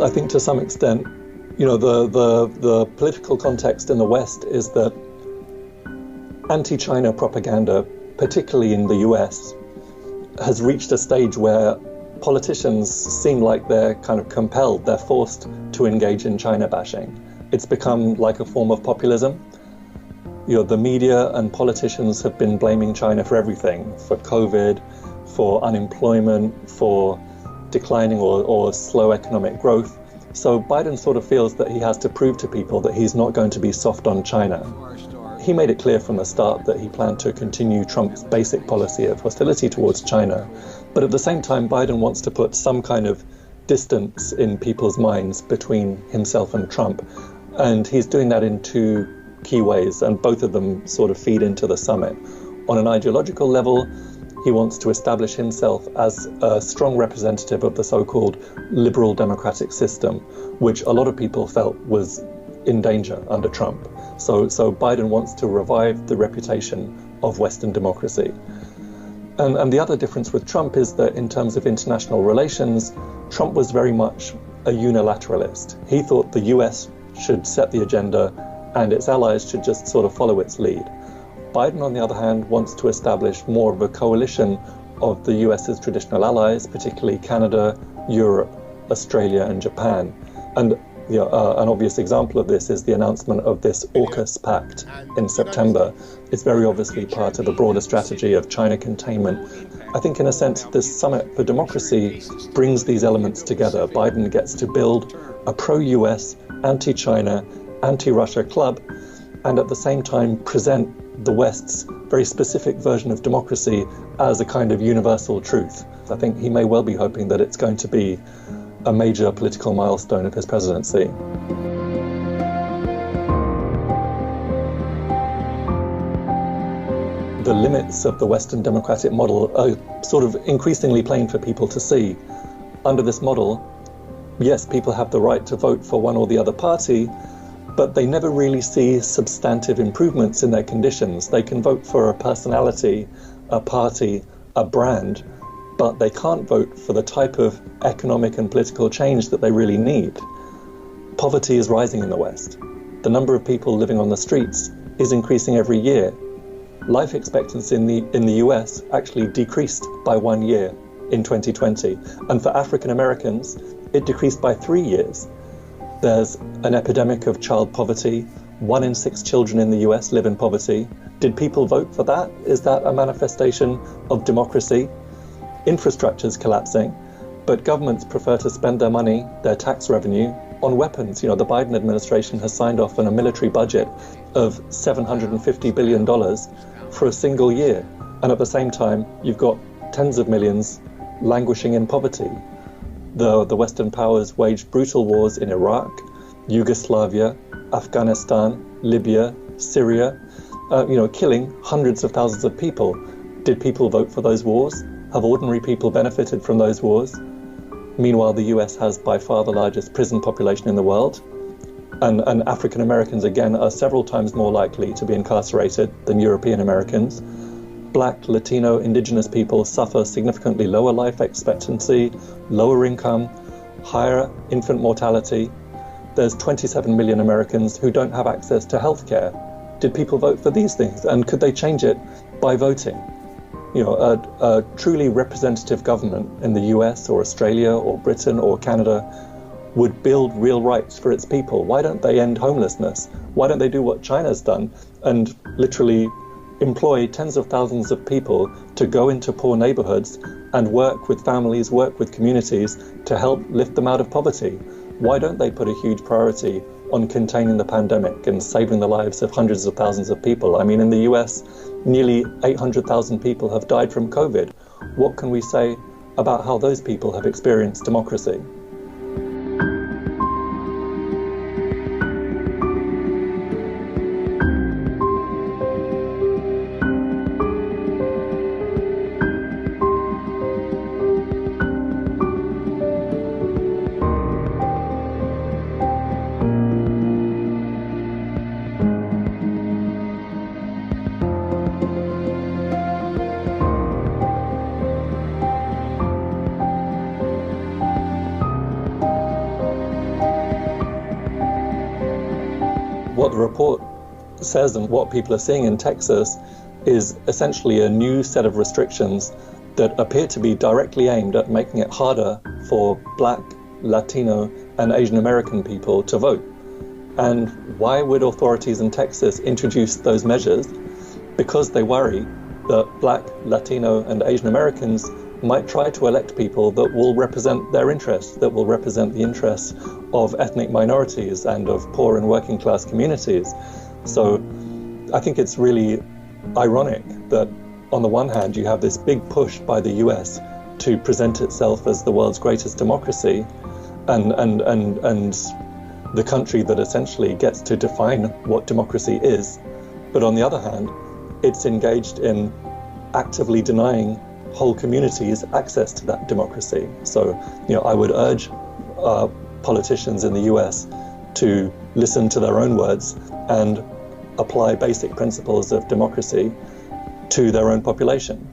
I think to some extent, the political context in the West is that anti-China propaganda, particularly in the US, has reached a stage where politicians seem like they're kind of compelled, they're forced to engage in China bashing. It's become like a form of populism. The media and politicians have been blaming China for everything, for COVID, for unemployment, for declining or slow economic growth. So Biden sort of feels that he has to prove to people that he's not going to be soft on China. He made it clear from the start that he planned to continue Trump's basic policy of hostility towards China. But at the same time, Biden wants to put some kind of distance in people's minds between himself and Trump. And he's doing that in two key ways, and both of them sort of feed into the summit. On an ideological level, he wants to establish himself as a strong representative of the so-called liberal democratic system, which a lot of people felt was in danger under Trump. So Biden wants to revive the reputation of Western democracy. And the other difference with Trump is that in terms of international relations, Trump was very much a unilateralist. He thought the US should set the agenda and its allies should just sort of follow its lead. Biden, on the other hand, wants to establish more of a coalition of the US's traditional allies, particularly Canada, Europe, Australia, and Japan. And an obvious example of this is the announcement of this AUKUS pact in September. It's very obviously part of a broader strategy of China containment. I think, in a sense, this summit for democracy brings these elements together. Biden gets to build a pro-US, anti-China, anti-Russia club, and at the same time present the West's very specific version of democracy as a kind of universal truth. I think he may well be hoping that it's going to be a major political milestone of his presidency. The limits of the Western democratic model are sort of increasingly plain for people to see. Under this model, yes, people have the right to vote for one or the other party, but they never really see substantive improvements in their conditions. They can vote for a personality, a party, a brand, but they can't vote for the type of economic and political change that they really need. Poverty is rising in the West. The number of people living on the streets is increasing every year. Life expectancy in the US actually decreased by 1 year in 2020. And for African Americans, it decreased by 3 years. There's an epidemic of child poverty. 1 in 6 children in the US live in poverty. Did people vote for that? Is that a manifestation of democracy? Infrastructure's collapsing, but governments prefer to spend their money, their tax revenue, on weapons. The Biden administration has signed off on a military budget of $750 billion for a single year. And at the same time, you've got tens of millions languishing in poverty. The Western powers waged brutal wars in Iraq, Yugoslavia, Afghanistan, Libya, Syria, killing hundreds of thousands of people. Did people vote for those wars? Have ordinary people benefited from those wars? Meanwhile, the US has by far the largest prison population in the world. And African Americans, again, are several times more likely to be incarcerated than European Americans. Black, Latino, indigenous people suffer significantly lower life expectancy, lower income, higher infant mortality. There's 27 million Americans who don't have access to healthcare. Did people vote for these things? And could they change it by voting? A truly representative government in the US or Australia or Britain or Canada would build real rights for its people. Why don't they end homelessness? Why don't they do what China's done and literally employ tens of thousands of people to go into poor neighborhoods and work with families, work with communities to help lift them out of poverty? Why don't they put a huge priority on containing the pandemic and saving the lives of hundreds of thousands of people? I mean, in the US, nearly 800,000 people have died from COVID. What can we say about how those people have experienced democracy? report says and what people are seeing in Texas is essentially a new set of restrictions that appear to be directly aimed at making it harder for Black, Latino, and Asian American people to vote. And why would authorities in Texas introduce those measures? Because they worry that Black, Latino, and Asian Americans might try to elect people that will represent their interests, that will represent the interests of ethnic minorities and of poor and working class communities. So I think it's really ironic that on the one hand you have this big push by the US to present itself as the world's greatest democracy and the country that essentially gets to define what democracy is. But on the other hand, it's engaged in actively denying whole communities access to that democracy. So, I would urge politicians in the US to listen to their own words and apply basic principles of democracy to their own population.